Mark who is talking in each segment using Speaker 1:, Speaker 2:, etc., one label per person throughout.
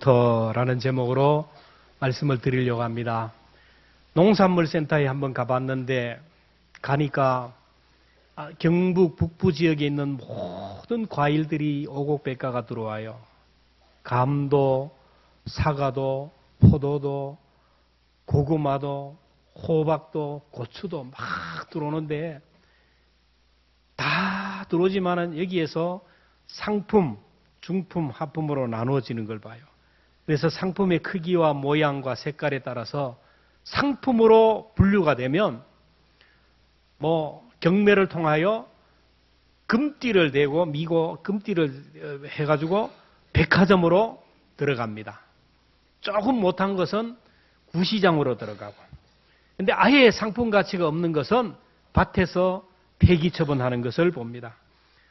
Speaker 1: 이제부터라는 제목으로 말씀을 드리려고 합니다. 농산물센터에 한번 가봤는데 가니까 경북 북부 지역에 있는 모든 과일들이 오곡백과가 들어와요. 감도, 사과도, 포도도, 고구마도, 호박도, 고추도 막 들어오는데 다 들어오지만은 여기에서 상품, 중품, 하품으로 나누어지는 걸 봐요. 그래서 상품의 크기와 모양과 색깔에 따라서 상품으로 분류가 되면 경매를 통하여 금띠를 대고 미고 금띠를 해가지고 백화점으로 들어갑니다. 조금 못한 것은 구시장으로 들어가고. 근데 아예 상품 가치가 없는 것은 밭에서 폐기 처분하는 것을 봅니다.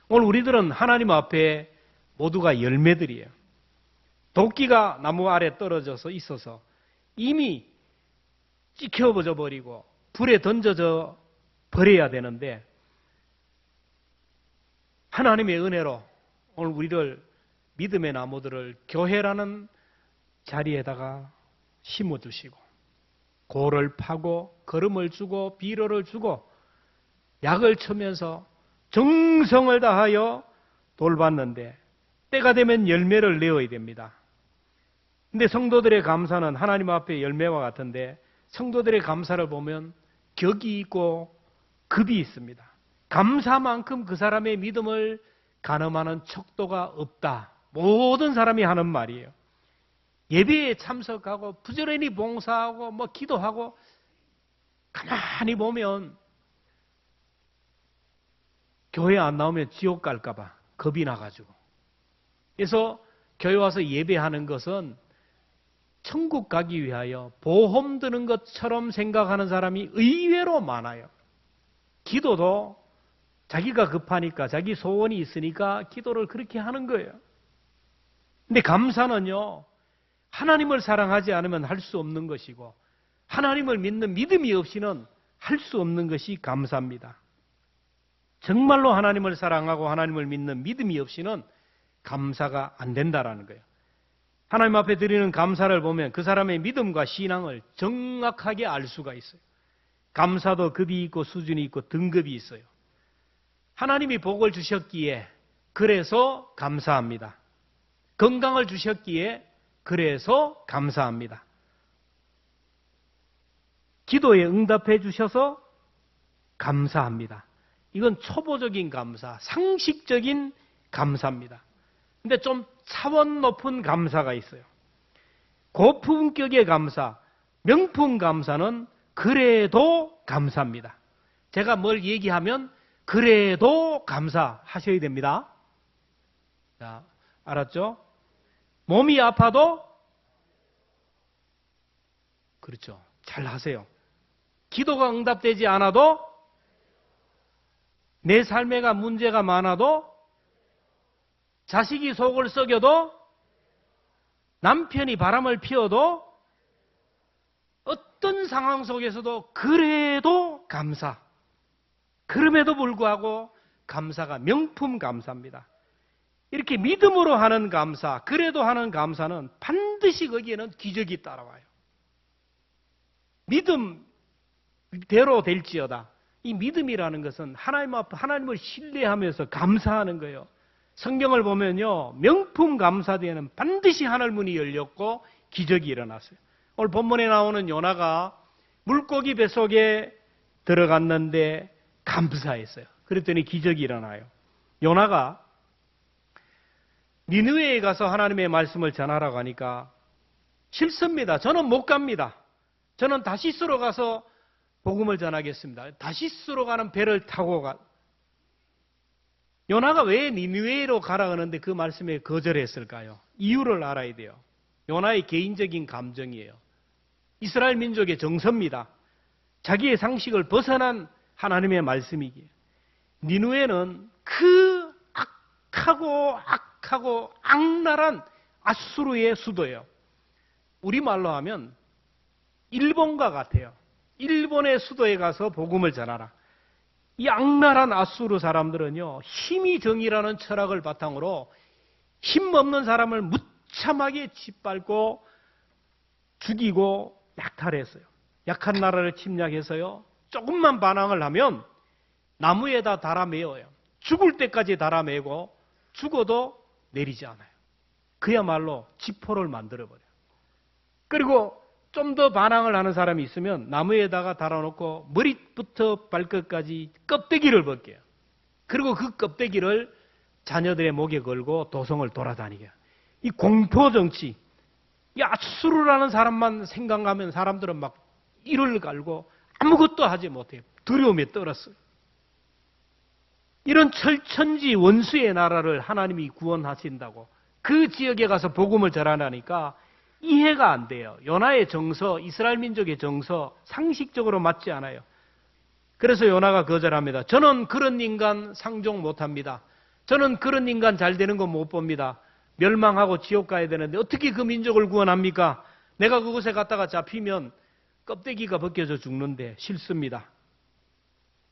Speaker 1: 오늘 우리들은 하나님 앞에 모두가 열매들이에요. 도끼가 나무 아래 떨어져서 있어서 이미 찍혀져 버리고 불에 던져져 버려야 되는데 하나님의 은혜로 오늘 우리를 믿음의 나무들을 교회라는 자리에다가 심어두시고 골을 파고 거름을 주고 비료를 주고 약을 쳐면서 정성을 다하여 돌봤는데 때가 되면 열매를 내어야 됩니다. 근데 성도들의 감사는 하나님 앞에 열매와 같은데 성도들의 감사를 보면 격이 있고 급이 있습니다. 감사만큼 그 사람의 믿음을 가늠하는 척도가 없다. 모든 사람이 하는 말이에요. 예배에 참석하고 부지런히 봉사하고 기도하고 가만히 보면 교회 안 나오면 지옥 갈까 봐 겁이 나가지고. 그래서 교회 와서 예배하는 것은 천국 가기 위하여 보험 드는 것처럼 생각하는 사람이 의외로 많아요. 기도도 자기가 급하니까 자기 소원이 있으니까 기도를 그렇게 하는 거예요. 근데 감사는요, 하나님을 사랑하지 않으면 할 수 없는 것이고 하나님을 믿는 믿음이 없이는 할 수 없는 것이 감사입니다. 정말로 하나님을 사랑하고 하나님을 믿는 믿음이 없이는 감사가 안 된다라는 거예요. 하나님 앞에 드리는 감사를 보면 그 사람의 믿음과 신앙을 정확하게 알 수가 있어요. 감사도 급이 있고 수준이 있고 등급이 있어요. 하나님이 복을 주셨기에 그래서 감사합니다. 건강을 주셨기에 그래서 감사합니다. 기도에 응답해 주셔서 감사합니다. 이건 초보적인 감사, 상식적인 감사입니다. 근데 좀 차원 높은 감사가 있어요. 고품격의 감사, 명품 감사는 그래도 감사입니다. 제가 뭘 얘기하면 그래도 감사하셔야 됩니다. 자, 알았죠? 몸이 아파도 그렇죠. 잘 하세요. 기도가 응답되지 않아도 내 삶에가 문제가 많아도 자식이 속을 썩여도 남편이 바람을 피워도 어떤 상황 속에서도 그래도 감사. 그럼에도 불구하고 감사가 명품 감사입니다. 이렇게 믿음으로 하는 감사, 그래도 하는 감사는 반드시 거기에는 기적이 따라와요. 믿음대로 될지어다. 이 믿음이라는 것은 하나님 앞에 하나님을 신뢰하면서 감사하는 거예요. 성경을 보면요, 명품 감사대에는 반드시 하늘 문이 열렸고 기적이 일어났어요. 오늘 본문에 나오는 요나가 물고기 뱃속에 들어갔는데 감사했어요. 그랬더니 기적이 일어나요. 요나가 니느웨에 가서 하나님의 말씀을 전하라고 하니까 싫습니다. 저는 못 갑니다. 저는 다시스로 가서 복음을 전하겠습니다. 다시스로 가는 배를 타고 요나가 왜 니느웨로 가라 하는데 그 말씀에 거절했을까요? 이유를 알아야 돼요. 요나의 개인적인 감정이에요. 이스라엘 민족의 정서입니다. 자기의 상식을 벗어난 하나님의 말씀이기에. 니느웨는 그 악하고 악랄한 아수르의 수도예요. 우리말로 하면 일본과 같아요. 일본의 수도에 가서 복음을 전하라. 이 악랄한 아수르 사람들은요, 힘이 정이라는 철학을 바탕으로 힘 없는 사람을 비참하게 짓밟고 죽이고 약탈했어요. 약한 나라를 침략해서요. 조금만 반항을 하면 나무에다 달아매어요. 죽을 때까지 달아매고 죽어도 내리지 않아요. 그야말로 지포를 만들어버려요. 그리고 좀 더 반항을 하는 사람이 있으면 나무에다가 달아놓고 머리부터 발끝까지 껍데기를 벗겨요. 그리고 그 껍데기를 자녀들의 목에 걸고 도성을 돌아다니게 해요. 이 공포정치, 이 아수르라는 사람만 생각하면 사람들은 막 이를 갈고 아무것도 하지 못해요. 두려움에 떨었어요. 이런 철천지 원수의 나라를 하나님이 구원하신다고 그 지역에 가서 복음을 전하라니까 이해가 안 돼요. 요나의 정서, 이스라엘 민족의 정서, 상식적으로 맞지 않아요. 그래서 요나가 거절합니다. 저는 그런 인간 상종 못합니다. 저는 그런 인간 잘 되는 거 못 봅니다. 멸망하고 지옥 가야 되는데 어떻게 그 민족을 구원합니까? 내가 그곳에 갔다가 잡히면 껍데기가 벗겨져 죽는데 싫습니다.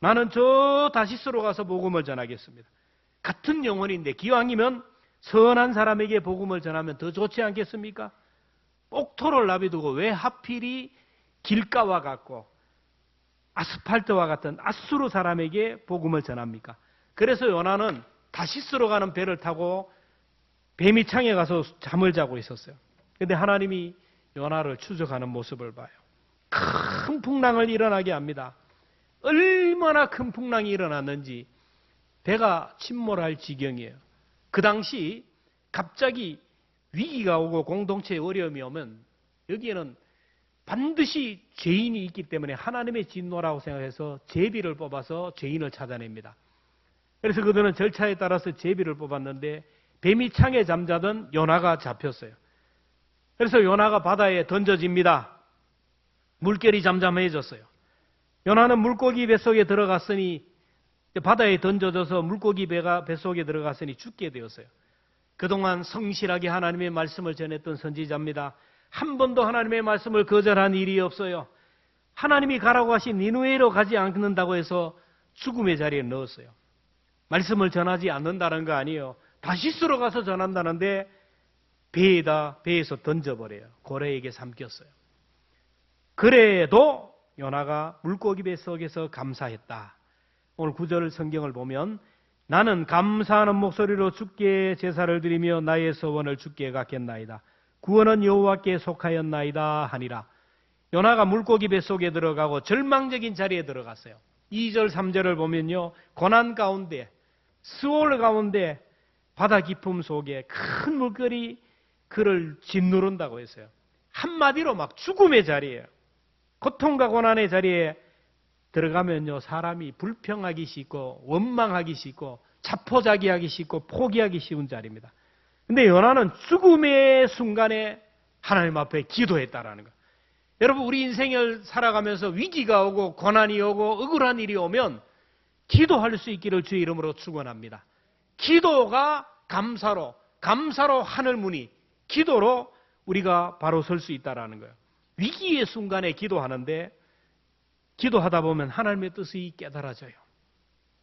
Speaker 1: 나는 저 다시스로 가서 복음을 전하겠습니다. 같은 영혼인데 기왕이면 선한 사람에게 복음을 전하면 더 좋지 않겠습니까? 옥토를 놔비두고 왜 하필이 길가와 같고 아스팔트와 같은 아수르 사람에게 복음을 전합니까? 그래서 요나는 다시스로 가는 배를 타고 뱀이 창에 가서 잠을 자고 있었어요. 그런데 하나님이 요나를 추적하는 모습을 봐요. 큰 풍랑을 일어나게 합니다. 얼마나 큰 풍랑이 일어났는지 배가 침몰할 지경이에요. 그 당시 갑자기 위기가 오고 공동체에 어려움이 오면 여기에는 반드시 죄인이 있기 때문에 하나님의 진노라고 생각해서 제비를 뽑아서 죄인을 찾아냅니다. 그래서 그들은 절차에 따라서 제비를 뽑았는데 뱀이 창에 잠자던 요나가 잡혔어요. 그래서 요나가 바다에 던져집니다. 물결이 잠잠해졌어요. 요나는 물고기 뱃속에 들어갔으니 바다에 던져져서 물고기 뱃속에 들어갔으니 죽게 되었어요. 그동안 성실하게 하나님의 말씀을 전했던 선지자입니다. 한 번도 하나님의 말씀을 거절한 일이 없어요. 하나님이 가라고 하신 니느웨로 가지 않는다고 해서 죽음의 자리에 넣었어요. 말씀을 전하지 않는다는 거 아니에요. 다시스로 가서 전한다는데 배에서 던져버려요. 고래에게 삼켰어요. 그래도 요나가 물고기 뱃속에서 감사했다. 오늘 9절 성경을 보면 나는 감사하는 목소리로 주께 제사를 드리며 나의 소원을 주께 갖겠나이다. 구원은 여호와께 속하였나이다 하니라. 요나가 물고기 뱃속에 들어가고 절망적인 자리에 들어갔어요. 2절 3절을 보면요. 고난 가운데 스올 가운데 바다 깊음 속에 큰 물결이 그를 짓누른다고 했어요. 한마디로 막 죽음의 자리예요. 고통과 고난의 자리에 들어가면요. 사람이 불평하기 쉽고 원망하기 쉽고 자포자기하기 쉽고 포기하기 쉬운 자리입니다. 근데 요나는 죽음의 순간에 하나님 앞에 기도했다라는 거예요. 여러분 우리 인생을 살아가면서 위기가 오고 고난이 오고 억울한 일이 오면 기도할 수 있기를 주의 이름으로 축원합니다. 기도가 감사로 하늘 문이 기도로 우리가 바로 설 수 있다라는 거예요. 위기의 순간에 기도하는데 기도하다 보면 하나님의 뜻이 깨달아져요.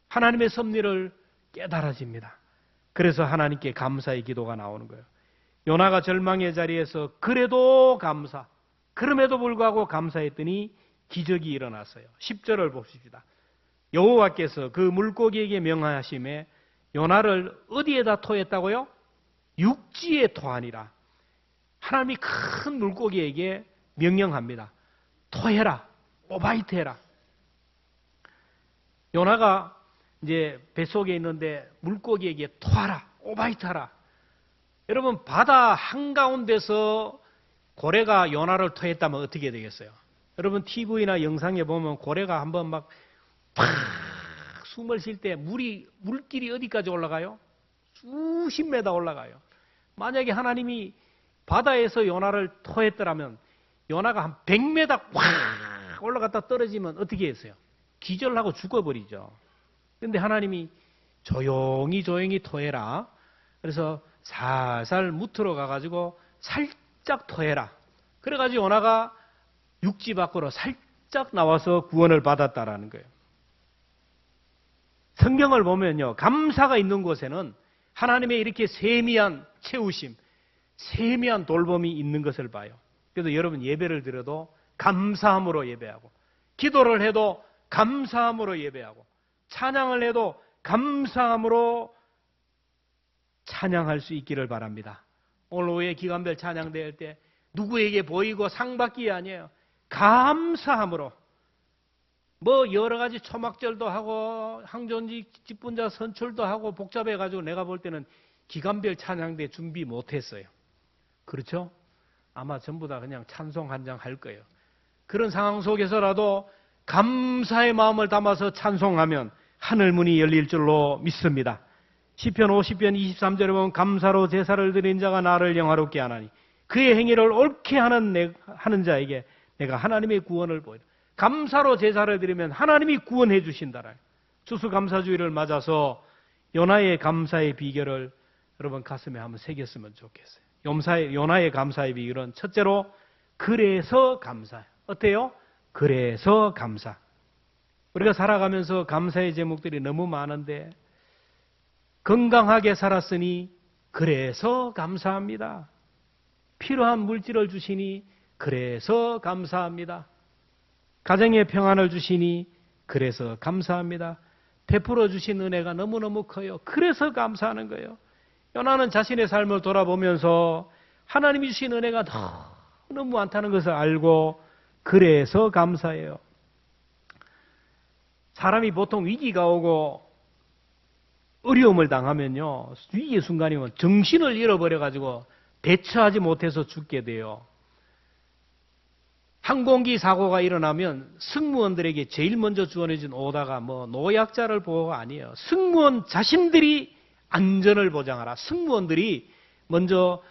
Speaker 1: 하나님의 섭리를 깨달아집니다. 그래서 하나님께 감사의 기도가 나오는 거예요. 요나가 절망의 자리에서 그래도 감사, 그럼에도 불구하고 감사했더니 기적이 일어났어요. 10절을 봅시다. 여호와께서 그 물고기에게 명하심에 요나를 어디에다 토했다고요? 육지에 토하니라. 하나님이 큰 물고기에게 명령합니다. 토해라. 오바이트해라. 요나가 이제 뱃속에 있는데 물고기에게 토하라. 오바이트하라. 여러분 바다 한가운데서 고래가 요나를 토했다면 어떻게 되겠어요? 여러분 TV나 영상에 보면 고래가 한번 막 팍 숨을 쉴 때 물길이 어디까지 올라가요? 수십 메다 올라가요. 만약에 하나님이 바다에서 요나를 토했더라면 요나가 한 100m 확 올라갔다 떨어지면 어떻게 했어요? 기절하고 죽어버리죠. 그런데 하나님이 조용히 토해라. 그래서 살살 무트러 가가지고 살짝 토해라. 그래가지고 요나가 육지 밖으로 살짝 나와서 구원을 받았다라는 거예요. 성경을 보면요. 감사가 있는 곳에는 하나님의 이렇게 세미한 채우심, 세미한 돌봄이 있는 것을 봐요. 그래서 여러분 예배를 드려도 감사함으로 예배하고, 기도를 해도 감사함으로 예배하고, 찬양을 해도 감사함으로 찬양할 수 있기를 바랍니다. 오늘 오후에 기간별 찬양대회 때 누구에게 보이고 상 받기 아니에요. 감사함으로. 뭐 여러 가지 초막절도 하고 항존지 직분자 선출도 하고 복잡해가지고 내가 볼 때는 기간별 찬양대 준비 못했어요. 그렇죠? 아마 전부 다 그냥 찬송 한 장 할 거예요. 그런 상황 속에서라도 감사의 마음을 담아서 찬송하면 하늘 문이 열릴 줄로 믿습니다. 시편 50편 23절에 보면 감사로 제사를 드린 자가 나를 영화롭게 하나니 그의 행위를 옳게 하는 자에게 내가 하나님의 구원을 보이라. 감사로 제사를 드리면 하나님이 구원해 주신다라. 추수감사주의를 맞아서 요나의 감사의 비결을 여러분 가슴에 한번 새겼으면 좋겠어요. 요나의 감사의 비결은 첫째로 그래서 감사. 어때요? 그래서 감사. 우리가 살아가면서 감사의 제목들이 너무 많은데 건강하게 살았으니 그래서 감사합니다. 필요한 물질을 주시니 그래서 감사합니다. 가정에 평안을 주시니 그래서 감사합니다. 베풀어 주신 은혜가 너무너무 커요. 그래서 감사하는 거예요. 요나는 자신의 삶을 돌아보면서 하나님이 주신 은혜가 너무 많다는 것을 알고 그래서 감사해요. 사람이 보통 위기가 오고 어려움을 당하면요, 위기의 순간이면 정신을 잃어버려가지고 대처하지 못해서 죽게 돼요. 항공기 사고가 일어나면 승무원들에게 제일 먼저 지원해준 오다가 뭐 노약자를 보호가 아니에요. 승무원 자신들이 안전을 보장하라. 승무원들이 먼저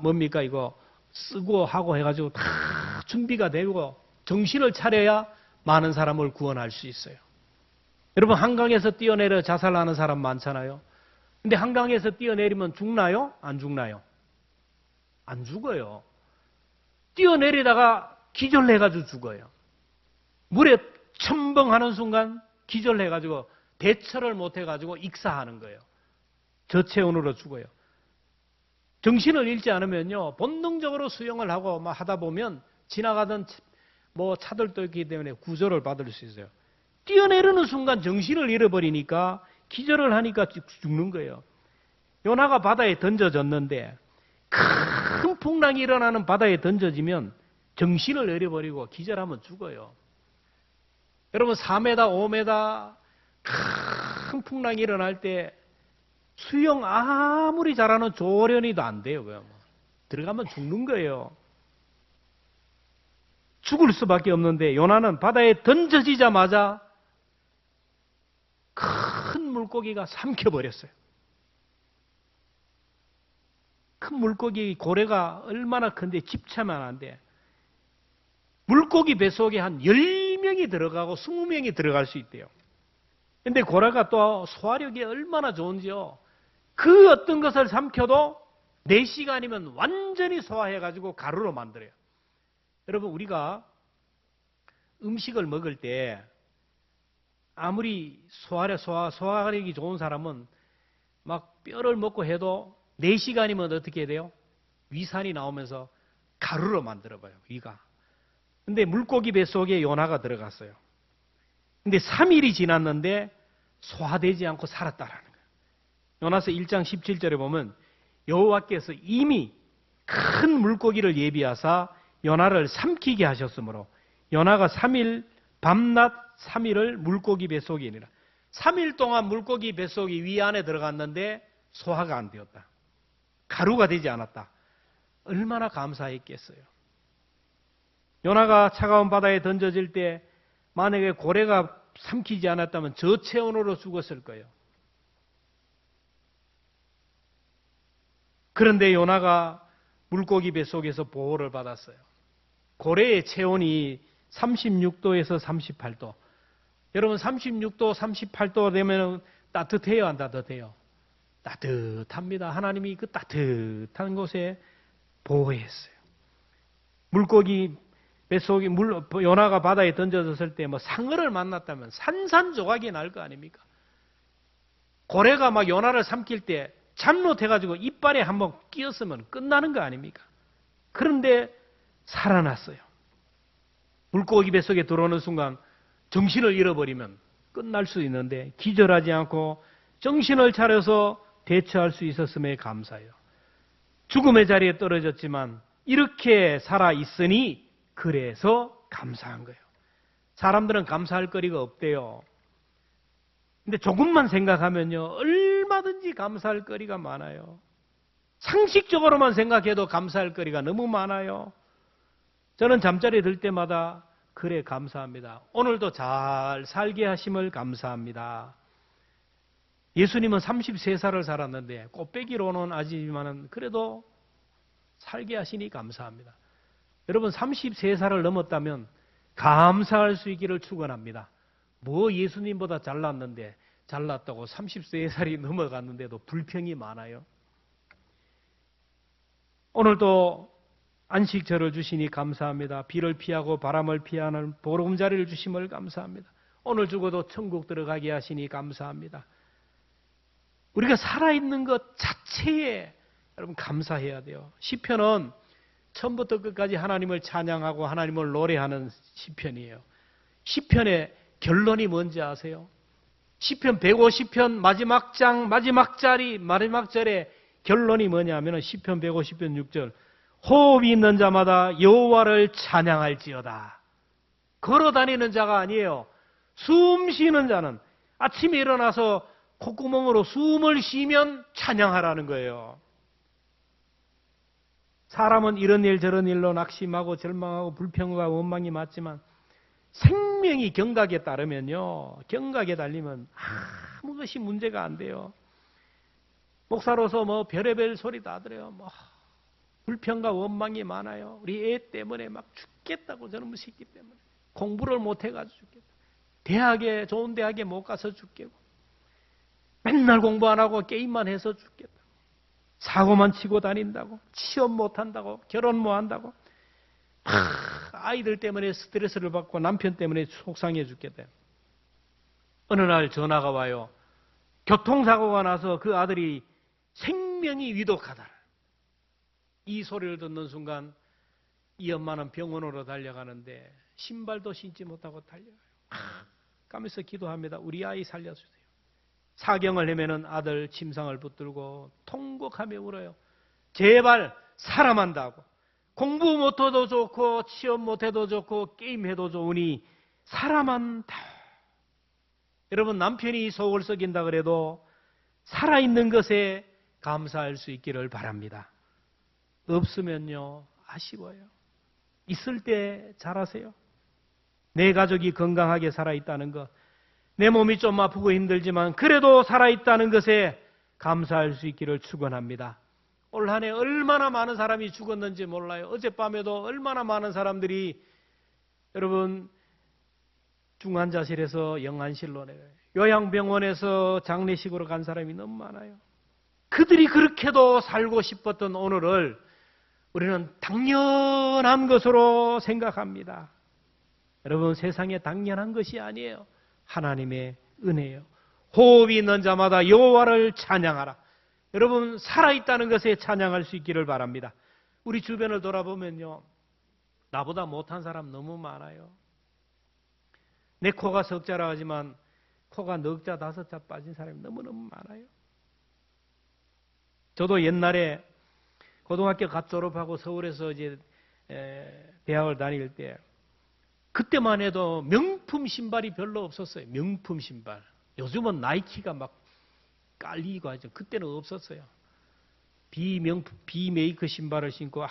Speaker 1: 뭡니까 이거 쓰고 하고 해가지고 다 준비가 되고 정신을 차려야 많은 사람을 구원할 수 있어요. 여러분 한강에서 뛰어내려 자살하는 사람 많잖아요. 근데 한강에서 뛰어내리면 죽나요? 안 죽나요? 안 죽어요. 뛰어내리다가 기절해가지고 죽어요. 물에 첨벙하는 순간 기절해가지고 대처를 못해가지고 익사하는 거예요. 저체온으로 죽어요. 정신을 잃지 않으면요, 본능적으로 수영을 하고 막 하다 보면 지나가던 뭐 차들도 있기 때문에 구조를 받을 수 있어요. 뛰어내리는 순간 정신을 잃어버리니까 기절을 하니까 죽는 거예요. 요나가 바다에 던져졌는데 큰 풍랑이 일어나는 바다에 던져지면 정신을 잃어버리고 기절하면 죽어요. 여러분 4m, 5m 큰 풍랑이 일어날 때 수영 아무리 잘하는 조련이도 안 돼요. 그냥 들어가면 죽는 거예요. 죽을 수밖에 없는데 요나는 바다에 던져지자마자 큰 물고기가 삼켜버렸어요. 큰 물고기 고래가 얼마나 큰데 집차만 한데 물고기 뱃속에 한 10명이 들어가고 20명이 들어갈 수 있대요. 근데 고래가 또 소화력이 얼마나 좋은지요. 그 어떤 것을 삼켜도 4시간이면 완전히 소화해가지고 가루로 만들어요. 여러분 우리가 음식을 먹을 때 아무리 소화력이 좋은 사람은 막 뼈를 먹고 해도 4시간이면 어떻게 돼요? 위산이 나오면서 가루로 만들어봐요. 위가. 근데 물고기 뱃속에 요나가 들어갔어요. 근데 3일이 지났는데 소화되지 않고 살았다라는 거예요. 요나서 1장 17절에 보면 여호와께서 이미 큰 물고기를 예비하사 요나를 삼키게 하셨으므로 요나가 3일 밤낮 3일을 물고기 뱃속에 있니라. 3일 동안 물고기 뱃속이 위 안에 들어갔는데 소화가 안 되었다. 가루가 되지 않았다. 얼마나 감사했겠어요. 요나가 차가운 바다에 던져질 때 만약에 고래가 삼키지 않았다면 저체온으로 죽었을 거예요. 그런데 요나가 물고기 뱃속에서 보호를 받았어요. 고래의 체온이 36도에서 38도. 여러분 36도, 38도 되면 따뜻해요, 안 따뜻해요? 따뜻합니다. 하나님이 그 따뜻한 곳에 보호했어요. 물고기 뱃속에 요나가 바다에 던져졌을 때 뭐 상어를 만났다면 산산조각이 날 거 아닙니까? 고래가 막 요나를 삼킬 때 잘못해가지고 이빨에 한번 끼었으면 끝나는 거 아닙니까? 그런데 살아났어요. 물고기 뱃속에 들어오는 순간 정신을 잃어버리면 끝날 수 있는데 기절하지 않고 정신을 차려서 대처할 수 있었음에 감사해요. 죽음의 자리에 떨어졌지만 이렇게 살아있으니 그래서 감사한 거예요. 사람들은 감사할 거리가 없대요. 근데 조금만 생각하면요, 얼마든지 감사할 거리가 많아요. 상식적으로만 생각해도 감사할 거리가 너무 많아요. 저는 잠자리에 들 때마다 그래 감사합니다. 오늘도 잘 살게 하심을 감사합니다. 예수님은 33살을 살았는데 꽃배기로는 아니지만 그래도 살게 하시니 감사합니다. 여러분 33살을 넘었다면 감사할 수 있기를 축원합니다. 뭐 예수님보다 잘났는데 잘났다고 33살이 넘어갔는데도 불평이 많아요. 오늘도 안식절을 주시니 감사합니다. 비를 피하고 바람을 피하는 보름자리를 주심을 감사합니다. 오늘 죽어도 천국 들어가게 하시니 감사합니다. 우리가 살아있는 것 자체에 여러분 감사해야 돼요. 시편은 처음부터 끝까지 하나님을 찬양하고 하나님을 노래하는 시편이에요. 시편의 결론이 뭔지 아세요? 시편 150편 마지막 장 마지막 절의 결론이 뭐냐면 시편 150편 6절 호흡이 있는 자마다 여호와를 찬양할지어다. 걸어다니는 자가 아니에요. 숨 쉬는 자는 아침에 일어나서 콧구멍으로 숨을 쉬면 찬양하라는 거예요. 사람은 이런 일 저런 일로 낙심하고 절망하고 불평과 원망이 많지만 생명이 경각에 따르면요. 경각에 달리면 아무 것이 문제가 안 돼요. 목사로서 뭐 별의별 소리 다 들어요. 뭐 불평과 원망이 많아요. 우리 애 때문에 막 죽겠다고 저놈의 새끼 때문에 공부를 못 해가지고 죽겠다. 좋은 대학에 못 가서 죽겠고 맨날 공부 안 하고 게임만 해서 죽겠다. 사고만 치고 다닌다고 취업 못 한다고 결혼 못 한다고 아이들 때문에 스트레스를 받고 남편 때문에 속상해 죽겠다. 어느 날 전화가 와요. 교통사고가 나서 그 아들이 생명이 위독하다. 이 소리를 듣는 순간 이 엄마는 병원으로 달려가는데 신발도 신지 못하고 달려가요. 가면서 기도합니다. 우리 아이 살려주세요. 사경을 헤매는 아들 침상을 붙들고 통곡하며 울어요. 제발 살아만다고. 공부 못해도 좋고 취업 못해도 좋고 게임해도 좋으니 살아만다. 여러분 남편이 속을 썩인다 그래도 살아있는 것에 감사할 수 있기를 바랍니다. 없으면요 아쉬워요. 있을 때 잘하세요. 내 가족이 건강하게 살아있다는 것, 내 몸이 좀 아프고 힘들지만 그래도 살아있다는 것에 감사할 수 있기를 축원합니다. 올 한 해 얼마나 많은 사람이 죽었는지 몰라요. 어젯밤에도 얼마나 많은 사람들이 여러분 중환자실에서 영안실로 내려요. 요양병원에서 장례식으로 간 사람이 너무 많아요. 그들이 그렇게도 살고 싶었던 오늘을 우리는 당연한 것으로 생각합니다. 여러분 세상에 당연한 것이 아니에요. 하나님의 은혜예요. 호흡이 있는 자마다 여호와를 찬양하라. 여러분 살아있다는 것에 찬양할 수 있기를 바랍니다. 우리 주변을 돌아보면요. 나보다 못한 사람 너무 많아요. 내 코가 석자라 하지만 코가 넉자 다섯자 빠진 사람이 너무너무 많아요. 저도 옛날에 고등학교 갓 졸업하고 서울에서 이제 대학을 다닐 때 그때만 해도 명품 신발이 별로 없었어요. 명품 신발. 요즘은 나이키가 막 깔리고 하죠. 그때는 없었어요. 비메이크 신발을 신고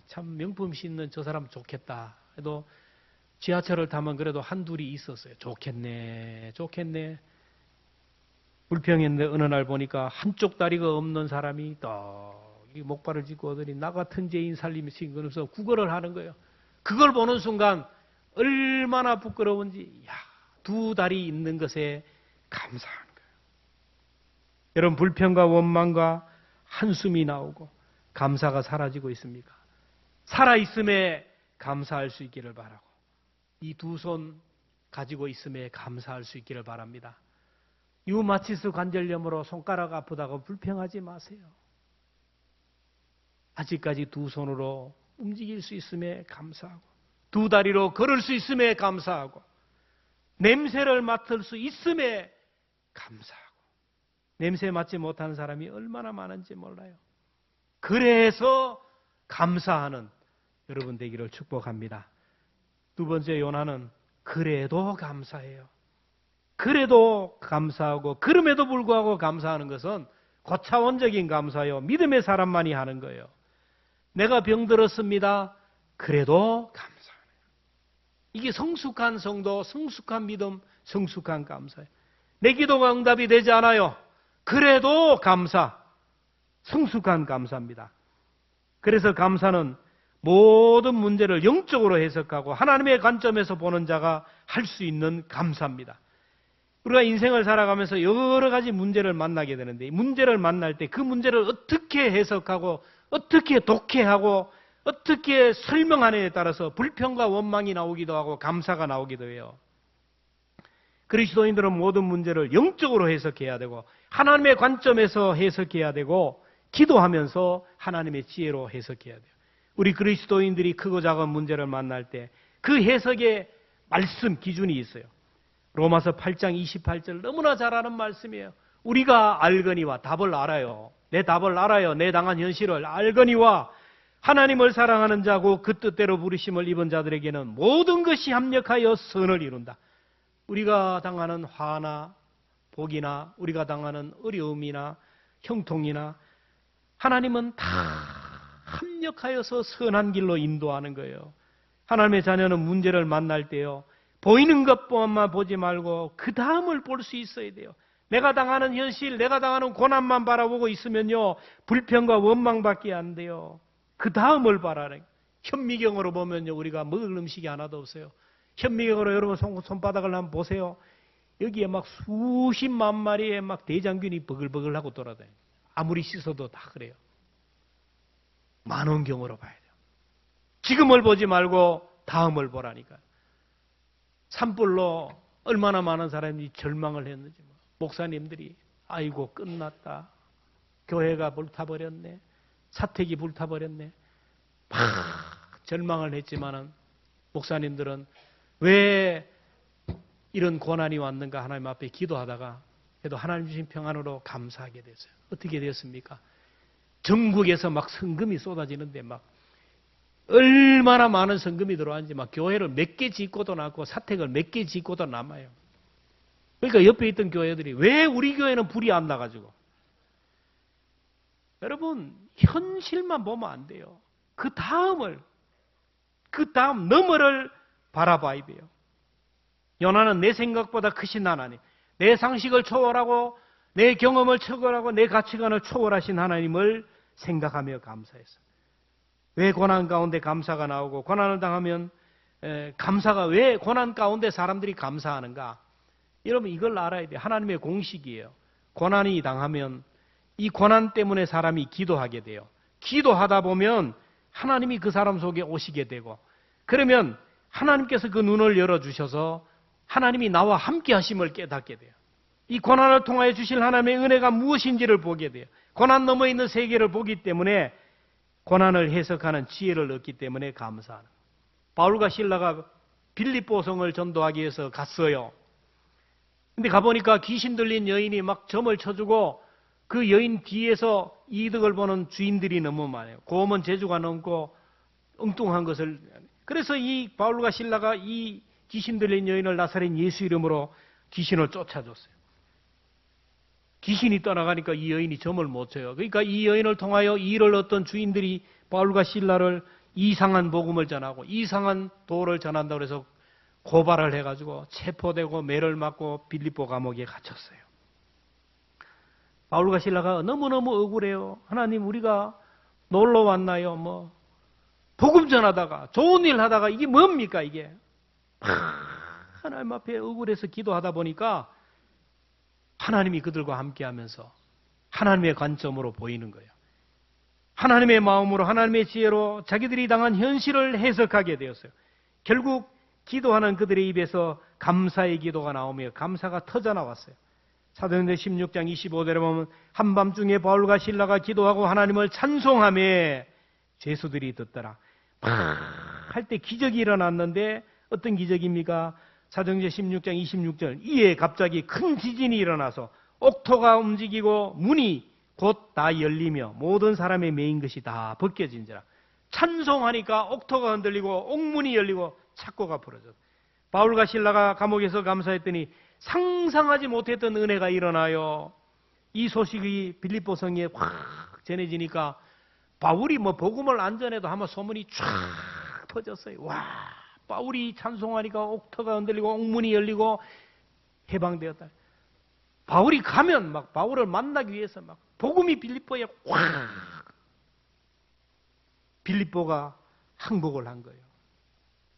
Speaker 1: 참 명품 신는 저 사람 좋겠다 해도 지하철을 타면 그래도 한둘이 있었어요. 좋겠네. 불평했는데 어느 날 보니까 한쪽 다리가 없는 사람이 또 목발을 짚고 오더니 나 같은 죄인 살림이 생기면서 구걸을 하는 거예요. 그걸 보는 순간 얼마나 부끄러운지 두 다리 있는 것에 감사하는 거예요. 여러분 불평과 원망과 한숨이 나오고 감사가 사라지고 있습니까? 살아있음에 감사할 수 있기를 바라고 이 두 손 가지고 있음에 감사할 수 있기를 바랍니다. 류마티스 관절염으로 손가락 아프다고 불평하지 마세요. 아직까지 두 손으로 움직일 수 있음에 감사하고, 두 다리로 걸을 수 있음에 감사하고, 냄새를 맡을 수 있음에 감사하고. 냄새 맡지 못하는 사람이 얼마나 많은지 몰라요. 그래서 감사하는 여러분 되기를 축복합니다. 두 번째 요나는 그래도 감사해요. 그래도 감사하고, 그럼에도 불구하고 감사하는 것은 고차원적인 감사요, 믿음의 사람만이 하는 거예요. 내가 병들었습니다. 그래도 감사해요. 이게 성숙한 성도, 성숙한 믿음, 성숙한 감사예요. 내 기도가 응답이 되지 않아요. 그래도 감사, 성숙한 감사입니다. 그래서 감사는 모든 문제를 영적으로 해석하고 하나님의 관점에서 보는 자가 할 수 있는 감사입니다. 우리가 인생을 살아가면서 여러 가지 문제를 만나게 되는데, 문제를 만날 때 그 문제를 어떻게 해석하고 어떻게 독해하고 어떻게 설명하느냐에 따라서 불평과 원망이 나오기도 하고 감사가 나오기도 해요. 그리스도인들은 모든 문제를 영적으로 해석해야 되고 하나님의 관점에서 해석해야 되고 기도하면서 하나님의 지혜로 해석해야 돼요. 우리 그리스도인들이 크고 작은 문제를 만날 때 그 해석의 말씀 기준이 있어요. 로마서 8장 28절 너무나 잘 아는 말씀이에요. 우리가 알거니와, 답을 알아요. 내 답을 알아요. 내 당한 현실을 알거니와 하나님을 사랑하는 자고 그 뜻대로 부르심을 입은 자들에게는 모든 것이 합력하여 선을 이룬다. 우리가 당하는 화나 복이나 우리가 당하는 어려움이나 형통이나 하나님은 다 합력하여서 선한 길로 인도하는 거예요. 하나님의 자녀는 문제를 만날 때요, 보이는 것뿐만 보지 말고 그 다음을 볼 수 있어야 돼요. 내가 당하는 현실, 내가 당하는 고난만 바라보고 있으면요, 불평과 원망밖에 안 돼요. 그 다음을 바라는. 현미경으로 보면요, 우리가 먹을 음식이 하나도 없어요. 현미경으로 여러분 손바닥을 한번 보세요. 여기에 막 수십만 마리의 막 대장균이 버글버글하고 돌아다녀요. 아무리 씻어도 다 그래요. 만원경으로 봐야 돼요. 지금을 보지 말고 다음을 보라니까. 산불로 얼마나 많은 사람이 절망을 했는지. 목사님들이 아이고 끝났다. 교회가 불타버렸네. 사택이 불타버렸네. 막 절망을 했지만은 목사님들은 왜 이런 고난이 왔는가 하나님 앞에 기도하다가 그래도 하나님 주신 평안으로 감사하게 됐어요. 어떻게 됐습니까? 전국에서 막 성금이 쏟아지는데 막 얼마나 많은 성금이 들어왔는지 막 교회를 몇 개 짓고도 남고 사택을 몇 개 짓고도 남아요. 그러니까 옆에 있던 교회들이 왜 우리 교회는 불이 안 나가지고. 여러분 현실만 보면 안 돼요. 그 다음 너머를 바라봐야 돼요. 요나는 내 생각보다 크신 하나님, 내 상식을 초월하고 내 경험을 초월하고 내 가치관을 초월하신 하나님을 생각하며 감사했어요. 왜 고난 가운데 감사가 나오고 고난을 당하면 감사가 왜 고난 가운데 사람들이 감사하는가? 여러분 이걸 알아야 돼요. 하나님의 공식이에요. 고난이 당하면 이 고난 때문에 사람이 기도하게 돼요. 기도하다 보면 하나님이 그 사람 속에 오시게 되고 그러면 하나님께서 그 눈을 열어주셔서 하나님이 나와 함께 하심을 깨닫게 돼요. 이 고난을 통하여 주실 하나님의 은혜가 무엇인지를 보게 돼요. 고난 넘어 있는 세계를 보기 때문에 고난을 해석하는 지혜를 얻기 때문에 감사하는 거예요. 바울과 실라가 빌립보성을 전도하기 위해서 갔어요. 근데 가보니까 귀신 들린 여인이 막 점을 쳐주고 그 여인 뒤에서 이득을 보는 주인들이 너무 많아요. 고음은 재주가 넘고 엉뚱한 것을. 그래서 이 바울과 실라가 이 귀신 들린 여인을 나사렛 예수 이름으로 귀신을 쫓아줬어요. 귀신이 떠나가니까 이 여인이 점을 못 쳐요. 그러니까 이 여인을 통하여 일을 얻던 주인들이 바울과 실라를 이상한 복음을 전하고 이상한 도를 전한다고 해서 고발을 해가지고 체포되고 매를 맞고 빌립보 감옥에 갇혔어요. 바울과 실라가 너무너무 억울해요. 하나님 우리가 놀러 왔나요? 뭐 복음 전하다가 좋은 일 하다가 이게 뭡니까 이게? 하나님 앞에 억울해서 기도하다 보니까 하나님이 그들과 함께하면서 하나님의 관점으로 보이는 거예요. 하나님의 마음으로 하나님의 지혜로 자기들이 당한 현실을 해석하게 되었어요. 결국 기도하는 그들의 입에서 감사의 기도가 나오며 감사가 터져 나왔어요. 사도행전 16장 25절에 보면 한밤중에 바울과 실라가 기도하고 하나님을 찬송하며 죄수들이 듣더라. 할 때 기적이 일어났는데 어떤 기적입니까? 사도행전 16장 26절 이에 갑자기 큰 지진이 일어나서 옥토가 움직이고 문이 곧 다 열리며 모든 사람의 매인 것이 다 벗겨진지라. 찬송하니까 옥토가 흔들리고 옥문이 열리고 착고가 풀어졌다. 바울과 실라가 감옥에서 감사했더니 상상하지 못했던 은혜가 일어나요. 이 소식이 빌립보 성에 확 전해지니까 바울이 복음을 안 전해도 아마 소문이 쫙 퍼졌어요. 와, 바울이 찬송하니까 옥토가 흔들리고 옥문이 열리고 해방되었다. 바울이 가면 바울을 만나기 위해서 복음이 빌립보에 확 빌립보가 항복을 한 거예요.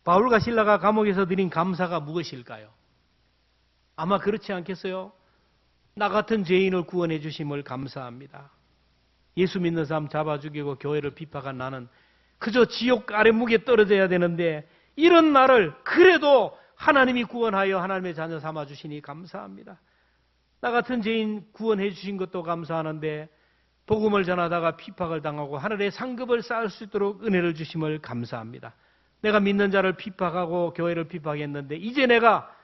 Speaker 1: 바울과 실라가 감옥에서 드린 감사가 무엇일까요? 아마 그렇지 않겠어요? 나 같은 죄인을 구원해 주심을 감사합니다. 예수 믿는 사람 잡아 죽이고 교회를 비판한 나는 그저 지옥 아랫목에 떨어져야 되는데 이런 나를 그래도 하나님이 구원하여 하나님의 자녀 삼아 주시니 감사합니다. 나 같은 죄인 구원해 주신 것도 감사하는데 복음을 전하다가 핍박을 당하고 하늘의 상급을 쌓을 수 있도록 은혜를 주심을 감사합니다. 내가 믿는 자를 핍박하고 교회를 핍박했는데 이제 내가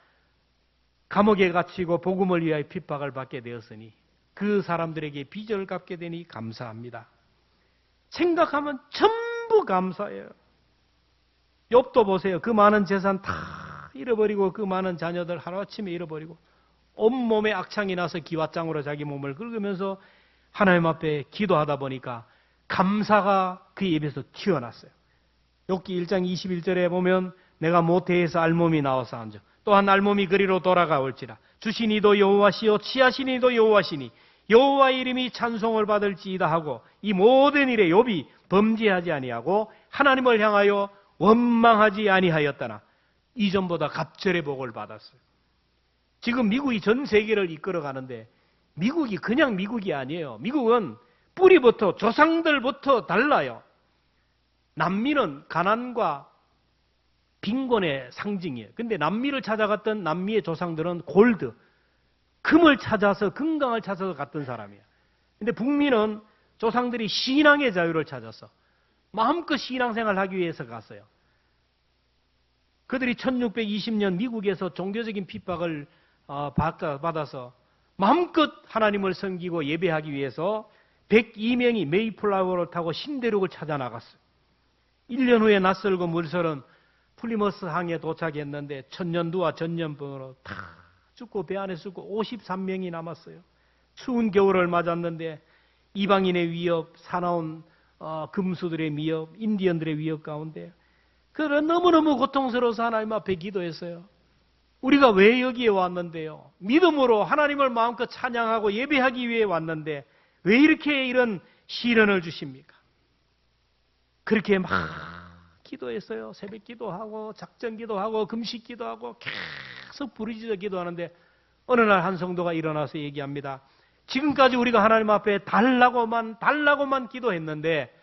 Speaker 1: 감옥에 갇히고 복음을 위하여 핍박을 받게 되었으니 그 사람들에게 빚을 갚게 되니 감사합니다. 생각하면 전부 감사해요. 욥도 보세요. 그 많은 재산 다 잃어버리고 그 많은 자녀들 하루아침에 잃어버리고 온몸에 악창이 나서 기왓장으로 자기 몸을 긁으면서 하나님 앞에 기도하다 보니까 감사가 그 입에서 튀어났어요. 욥기 1장 21절에 보면 내가 모태에서 알몸이 나와서 앉아 또한 알몸이 그리로 돌아가올지라 주신 이도 여호와시요 취하신 이도 여호와시니 여호와의 이름이 찬송을 받을지이다 하고 이 모든 일에 욥이 범죄하지 아니하고 하나님을 향하여 원망하지 아니하였다나 이전보다 갑절의 복을 받았어요. 지금 미국이 전 세계를 이끌어가는데 미국이 그냥 미국이 아니에요. 미국은 뿌리부터 조상들부터 달라요. 남미는 가난과 빈곤의 상징이에요. 근데 남미를 찾아갔던 남미의 조상들은 골드, 금을 찾아서 건강을 찾아서 갔던 사람이에요. 근데 북미는 조상들이 신앙의 자유를 찾아서 마음껏 신앙생활을 하기 위해서 갔어요. 그들이 1620년 미국에서 종교적인 핍박을 받아서 마음껏 하나님을 섬기고 예배하기 위해서 102명이 메이플라워를 타고 신대륙을 찾아 나갔어요. 1년 후에 낯설고 물설은 플리머스 항에 도착했는데 천년두와 전염병으로 다 죽고 배 안에 죽고 53명이 남았어요. 추운 겨울을 맞았는데 이방인의 위협, 사나운 금수들의 위협, 인디언들의 위협 가운데 그는 너무너무 고통스러워서 하나님 앞에 기도했어요. 우리가 왜 여기에 왔는데요? 믿음으로 하나님을 마음껏 찬양하고 예배하기 위해 왔는데 왜 이렇게 이런 시련을 주십니까? 그렇게 막 기도했어요. 새벽 기도하고 작전 기도하고 금식 기도하고 계속 부르짖어 기도하는데 어느 날 한 성도가 일어나서 얘기합니다. 지금까지 우리가 하나님 앞에 달라고만 기도했는데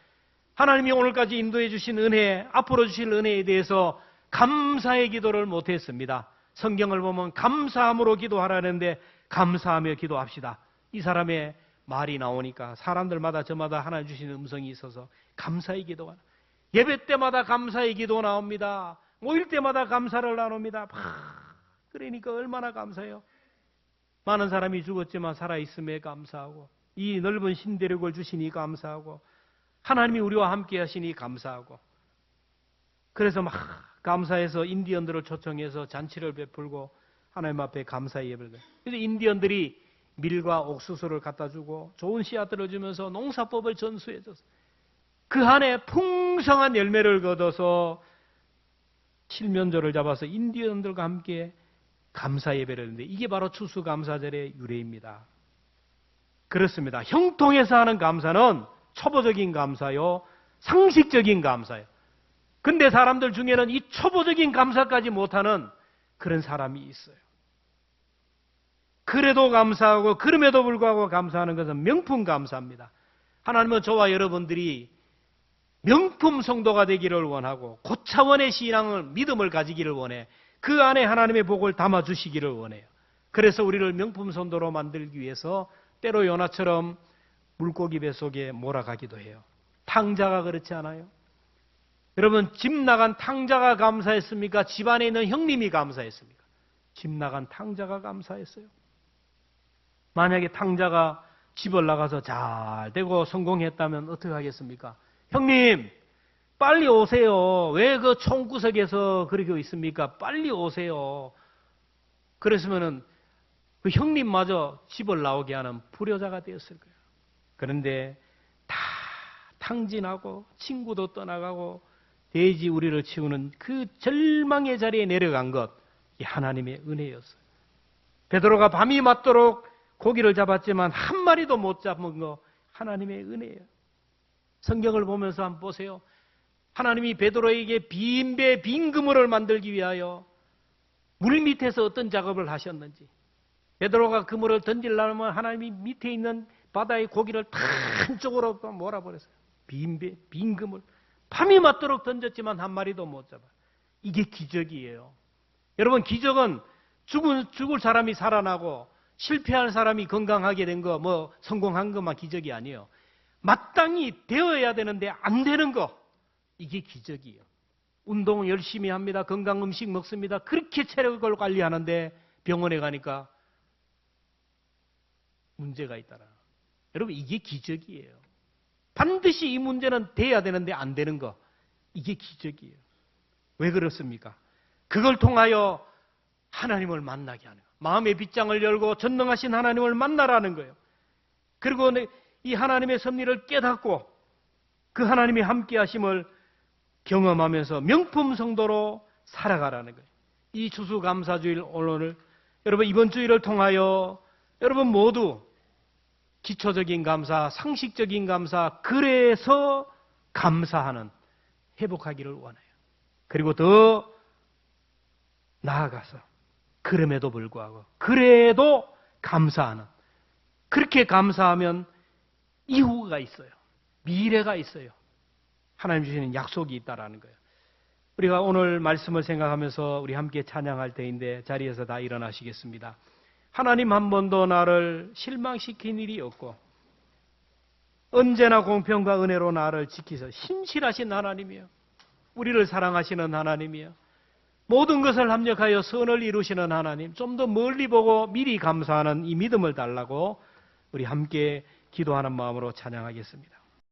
Speaker 1: 하나님이 오늘까지 인도해 주신 은혜, 앞으로 주실 은혜에 대해서 감사의 기도를 못했습니다. 성경을 보면 감사함으로 기도하라는데 감사하며 기도합시다. 이 사람의 말이 나오니까 사람들마다 저마다 하나님 주시는 음성이 있어서 감사의 기도가 예배 때마다 감사의 기도 나옵니다. 모일 때마다 감사를 나눕니다. 그러니까 얼마나 감사해요. 많은 사람이 죽었지만 살아있음에 감사하고 이 넓은 신대륙을 주시니 감사하고 하나님이 우리와 함께 하시니 감사하고 그래서 막 감사해서 인디언들을 초청해서 잔치를 베풀고 하나님 앞에 감사의 예배를 드려요. 그래서 인디언들이 밀과 옥수수를 갖다 주고 좋은 씨앗들을 주면서 농사법을 전수해 줬어요. 그 한해 풍성한 열매를 거둬서 칠면조를 잡아서 인디언들과 함께 감사 예배를 했는데 이게 바로 추수감사절의 유래입니다. 그렇습니다. 형통해서 하는 감사는 초보적인 감사요, 상식적인 감사요. 근데 사람들 중에는 이 초보적인 감사까지 못하는 그런 사람이 있어요. 그래도 감사하고 그럼에도 불구하고 감사하는 것은 명품 감사입니다. 하나님은 저와 여러분들이 명품 성도가 되기를 원하고 고차원의 신앙을 믿음을 가지기를 원해 그 안에 하나님의 복을 담아주시기를 원해요. 그래서 우리를 명품 선도로 만들기 위해서 때로 요나처럼 물고기 뱃속에 몰아가기도 해요. 탕자가 그렇지 않아요? 여러분, 집 나간 탕자가 감사했습니까? 집 안에 있는 형님이 감사했습니까? 집 나간 탕자가 감사했어요. 만약에 탕자가 집을 나가서 잘 되고 성공했다면 어떻게 하겠습니까? 형님, 빨리 오세요. 왜 그 총구석에서 그러고 있습니까? 빨리 오세요. 그랬으면은 그 형님마저 집을 나오게 하는 불효자가 되었을 거예요. 그런데 다 탕진하고 친구도 떠나가고 돼지 우리를 치우는 그 절망의 자리에 내려간 것, 이 하나님의 은혜였어요. 베드로가 밤이 맞도록 고기를 잡았지만 한 마리도 못 잡은 거 하나님의 은혜예요. 성경을 보면서 한번 보세요. 하나님이 베드로에게 빈 배, 빈 그물을 만들기 위하여 물 밑에서 어떤 작업을 하셨는지, 베드로가 그물을 던지려면 하나님이 밑에 있는 바다의 고기를 다 한쪽으로 몰아버렸어요. 빈 배, 빈 그물. 밤이 맞도록 던졌지만 한 마리도 못 잡아요. 이게 기적이에요. 여러분, 기적은 죽을 사람이 살아나고 실패한 사람이 건강하게 된 거, 뭐 성공한 것만 기적이 아니에요. 마땅히 되어야 되는데 안 되는 거, 이게 기적이에요. 운동 열심히 합니다. 건강 음식 먹습니다. 그렇게 체력을 관리하는데 병원에 가니까 문제가 있더라. 여러분, 이게 기적이에요. 반드시 이 문제는 돼야 되는데 안 되는 거, 이게 기적이에요. 왜 그렇습니까? 그걸 통하여 하나님을 만나게 하는 거예요. 마음의 빗장을 열고 전능하신 하나님을 만나라는 거예요. 그리고 이 하나님의 섭리를 깨닫고 그 하나님의 함께 하심을 경험하면서 명품 성도로 살아가라는 거예요. 이 추수감사주일 오늘 여러분, 이번 주일을 통하여 여러분 모두 기초적인 감사, 상식적인 감사, 그래서 감사하는 회복하기를 원해요. 그리고 더 나아가서 그럼에도 불구하고 그래도 감사하는, 그렇게 감사하면 이후가 있어요. 미래가 있어요. 하나님 주시는 약속이 있다라는 거예요. 우리가 오늘 말씀을 생각하면서 우리 함께 찬양할 때인데 자리에서 다 일어나시겠습니다. 하나님 한 번도 나를 실망시킨 일이 없고 언제나 공평과 은혜로 나를 지키셔 신실하신 하나님이요, 우리를 사랑하시는 하나님이요, 모든 것을 합력하여 선을 이루시는 하나님, 좀 더 멀리 보고 미리 감사하는 이 믿음을 달라고 우리 함께 기도하는 마음으로 찬양하겠습니다.